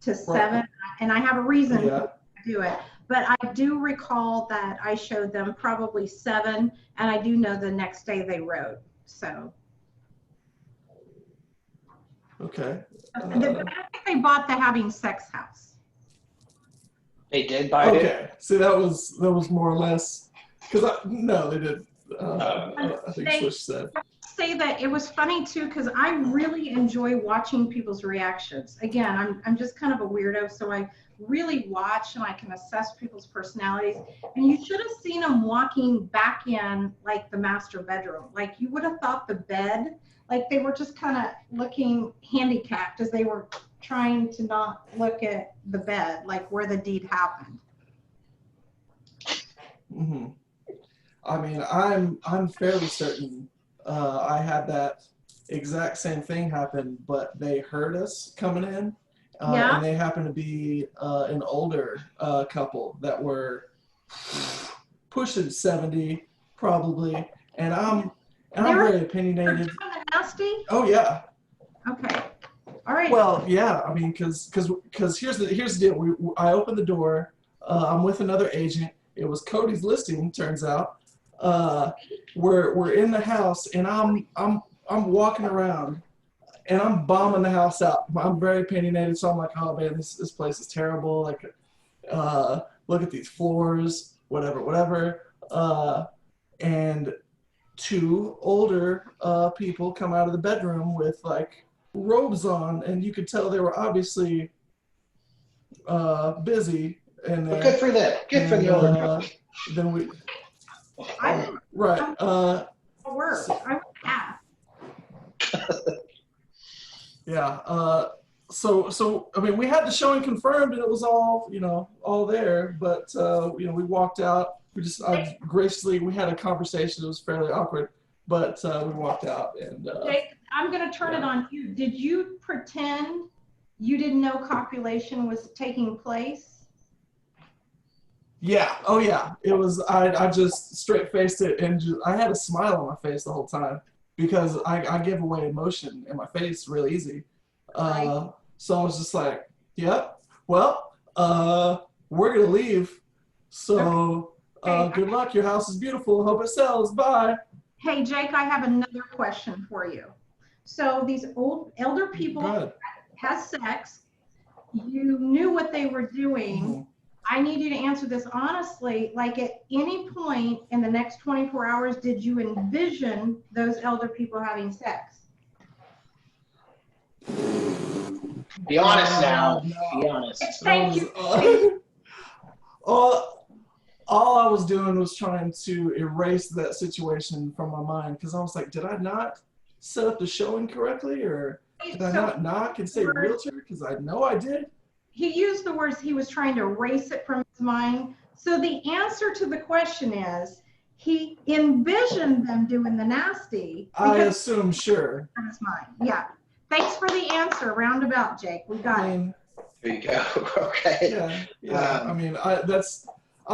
to 7, and I have a reason to do it. But I do recall that I showed them probably 7, and I do know the next day they wrote. So. Okay. I don't think they bought the having sex house. They did buy it. Okay. See, that was more or less because no, they did. I think Swish said. Say that it was funny too because I really enjoy watching people's reactions. Again, I'm just kind of a weirdo, so I really watch and I can assess people's personalities. And you should have seen them walking back in like the master bedroom. Like you would have thought the bed, like they were just kind of looking handicapped as they were trying to not look at the bed, like where the deed happened. Mm-hmm. I mean, I'm fairly certain I had that exact same thing happen, but they heard us coming in, and they happened to be an older couple that were pushing 70 probably, and I'm very opinionated. Nasty? Oh yeah. Okay. All right. Well, yeah. I mean, because here's the deal. I opened the door. I'm with another agent. It was Cody's listing. Turns out. We're in the house, and I'm walking around, and I'm bombing the house out. I'm very opinionated, so I'm like, oh man, this place is terrible. Like, look at these floors, whatever. And 2 older people come out of the bedroom with like robes on, and you could tell they were obviously busy. And Well, good for them. Good for the older couple. Then we. I Right. work. I would ask. Yeah. So I mean, we had the showing confirmed, and it was all all there. But we walked out. We had a conversation. It was fairly awkward, but we walked out. And Jake, I'm going to turn it on you. Did you pretend you didn't know copulation was taking place? Yeah. Oh yeah. It was. I just straight faced it, and I had a smile on my face the whole time because I give away emotion in my face real easy. Right. So I was just like, yep. Well, we're gonna leave. So good luck. Your house is beautiful. Hope it sells. Bye. Hey Jake, I have another question for you. So these elder people had sex. You knew what they were doing. Mm-hmm. I need you to answer this honestly. Like at any point in the next 24 hours, did you envision those elder people having sex? Be honest now. No. Be honest. Thank you. All I was doing was trying to erase that situation from my mind because I was like, did I not set up the showing correctly, or did I not knock and say realtor? Because I know I did. He used the words, he was trying to erase it from his mind. So the answer to the question is, he envisioned them doing the nasty. I assume, sure. From his mind. Yeah. Thanks for the answer. Roundabout, Jake. We got it. There you go. Okay. Yeah. I mean, I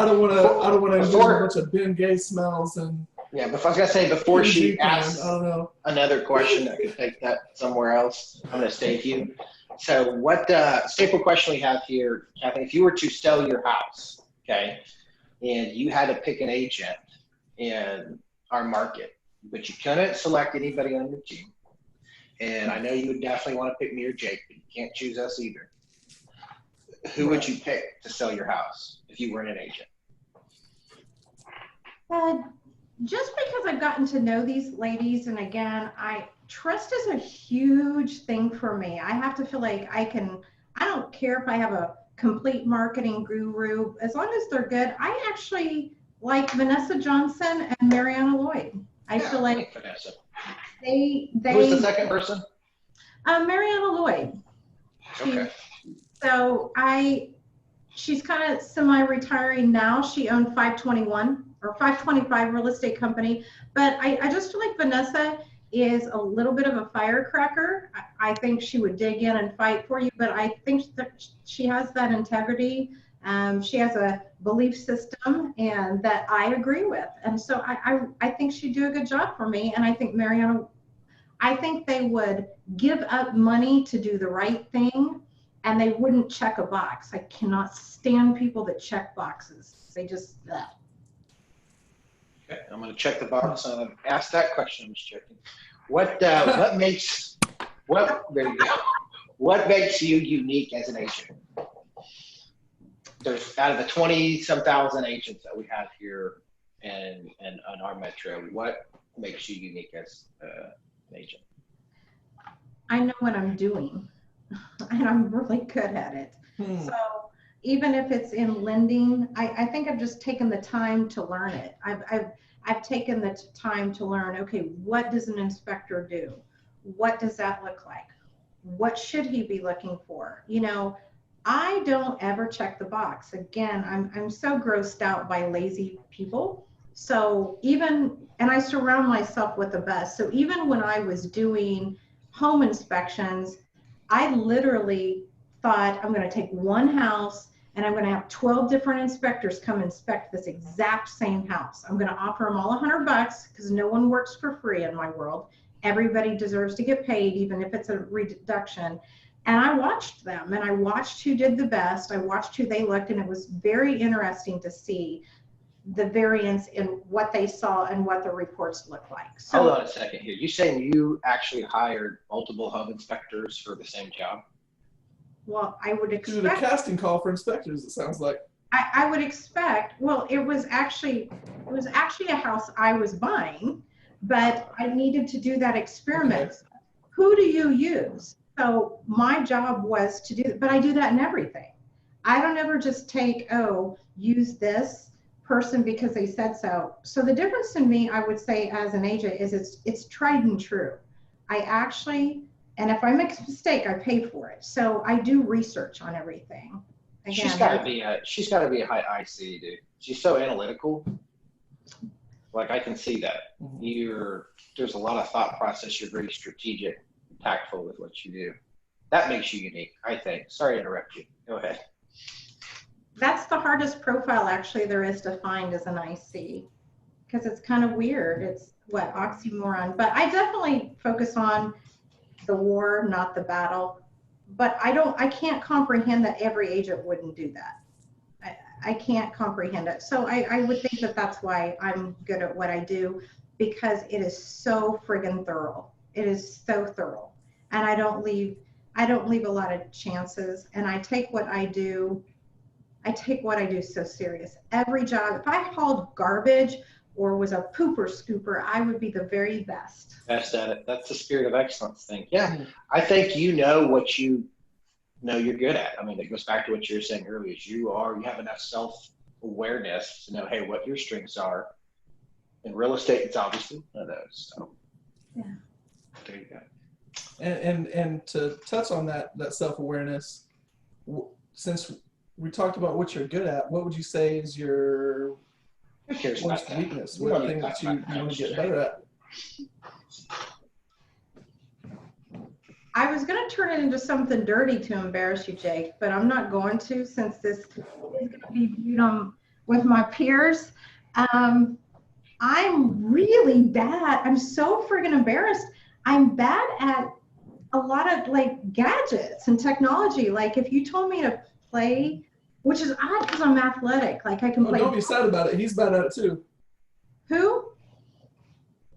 don't want to envision a bunch of Ben Gay smells and. Yeah, but I was gonna say before she asks I don't know. another question that could take that somewhere else, I'm gonna save you. So what staple question we have here, Kathleen, if you were to sell your house, okay, and you had to pick an agent in our market, but you couldn't select anybody on your team, and I know you would definitely want to pick me or Jake, but you can't choose us either. Who would you pick to sell your house if you weren't an agent? Just because I've gotten to know these ladies, and again, trust is a huge thing for me. I have to feel like I don't care if I have a complete marketing guru, as long as they're good. I actually like Vanessa Johnson and Mariana Lloyd. I feel like Vanessa. They Who's the second person? Mariana Lloyd. Okay. So she's kind of semi-retiring now. She owned 521 or 525 real estate company. But I just feel like Vanessa is a little bit of a firecracker. I think she would dig in and fight for you, but I think that she has that integrity. She has a belief system and that I agree with. And so I think she'd do a good job for me. And I think Mariana, I think they would give up money to do the right thing, and they wouldn't check a box. I cannot stand people that check boxes. They just, ugh. Okay, I'm going to check the box. I'm going to ask that question. I'm just checking. What makes you unique as an agent? There's out of the 20-some thousand agents that we have here in our metro, what makes you unique as an agent? I know what I'm doing, and I'm really good at it. So even if it's in lending, I think I've just taken the time to learn it. I've taken the time to learn, okay, what does an inspector do? What does that look like? What should he be looking for? You know, I don't ever check the box. Again, I'm so grossed out by lazy people. So and I surround myself with the best. So even when I was doing home inspections, I literally thought, I'm going to take one house and I'm going to have 12 different inspectors come inspect this exact same house. I'm going to offer them all $100 because no one works for free in my world. Everybody deserves to get paid, even if it's a reduction. And I watched them, and I watched who did the best. I watched who they looked, and it was very interesting to see the variance in what they saw and what the reports look like. So, hold on a second here. You saying you actually hired multiple home inspectors for the same job? Well, I would expect. You did a casting call for inspectors, it sounds like. I would expect, well, it was actually a house I was buying, but I needed to do that experiment. Okay. Who do you use? So my job was to do, but I do that in everything. I don't ever just take, use this person because they said so. So the difference in me, I would say as an agent, is it's tried and true. I actually, and if I make a mistake, I pay for it. So I do research on everything. Again, she's got to be a high IC, dude. She's so analytical. Like, I can see that. There's a lot of thought process. You're very strategic, tactful with what you do. That makes you unique, I think. Sorry to interrupt you. Go ahead. That's the hardest profile actually there is to find as an IC, because it's kind of weird. It's what, oxymoron. But I definitely focus on the war, not the battle. But I can't comprehend that every agent wouldn't do that. I can't comprehend it. So I would think that that's why I'm good at what I do, because it is so friggin' thorough. It is so thorough. And I don't leave a lot of chances. And I take what I do so serious. Every job, if I hauled garbage or was a pooper scooper, I would be the very best. Best at it. That's the spirit of excellence thing. Yeah, I think you know what you know you're good at. I mean, it goes back to what you were saying earlier. You have enough self-awareness to know, hey, what your strengths are. In real estate, it's obviously one of those. So, yeah. There you go. And to touch on that self-awareness, since we talked about what you're good at, what would you say is your worst weakness? What thing that you want to get better at? I was going to turn it into something dirty to embarrass you, Jake, but I'm not going to, since this is going to be viewed with my peers. I'm really bad. I'm so friggin' embarrassed. I'm bad at a lot of like gadgets and technology. Like if you told me to play, which is odd because I'm athletic, like I can Oh, play. don't be sad about it. He's bad at it too. Who?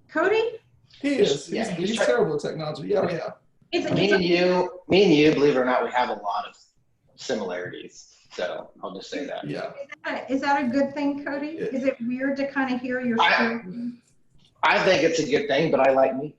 Cody? He is. Yeah, He's terrible at technology. Yeah, yeah. Me and you, believe it or not, we have a lot of similarities. So I'll just say that. Yeah. Is that a good thing, Cody? Is it weird to kind of hear your story? I think it's a good thing, but I like me,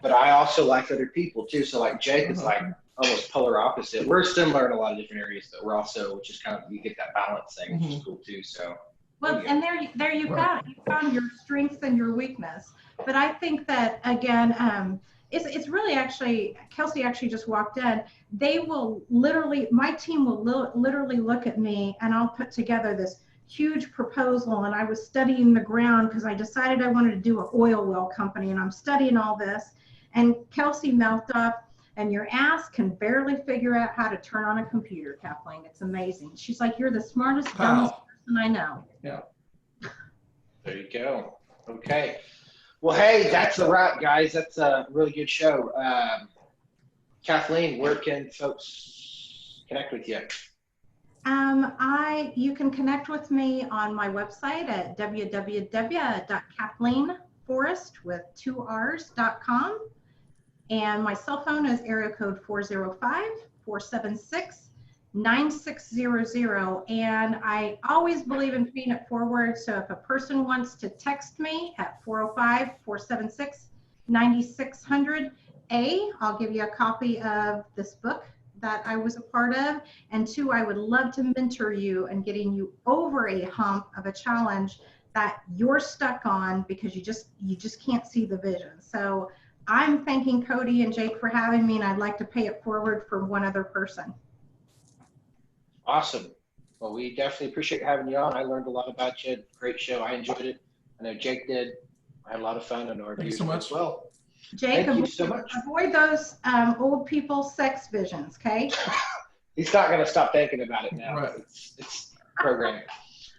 but I also like other people too. So like Jake is like almost polar opposite. We're similar in a lot of different areas, but we're also, which is kind of, you get that balance thing, which is cool too. So. Well, and there you got it. You found your strengths and your weakness. But I think that again, it's really actually, Kelsey actually just walked in. They will literally, my team will literally look at me, and I'll put together this huge proposal. And I was studying the ground because I decided I wanted to do an oil well company, and I'm studying all this. And Kelsey mouthed off, "And your ass can barely figure out how to turn on a computer, Kathleen. It's amazing." She's like, "You're the smartest, dumbest person I know." Yeah. There you go. Okay. Well, hey, that's a wrap, guys. That's a really good show. Kathleen, where can folks connect with you? You can connect with me on my website at www.kathleenforrest.com. And my cell phone is area code 405-476-9600. And I always believe in paying it forward. So if a person wants to text me at 405-476-9600, I'll give you a copy of this book that I was a part of. And two, I would love to mentor you and getting you over a hump of a challenge that you're stuck on because you just can't see the vision. So I'm thanking Cody and Jake for having me, and I'd like to pay it forward for one other person. Awesome. Well, we definitely appreciate having you on. I learned a lot about you. Great show. I enjoyed it. I know Jake did. I had a lot of fun. I know our viewers so much. as well. Jake, thank you so much. Avoid those old people's sex visions, okay? He's not going to stop thinking about it now. Right. It's programming.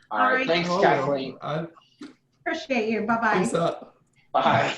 All right. Thanks, Oh, Kathleen. I Appreciate you. Bye-bye. peace out. Bye.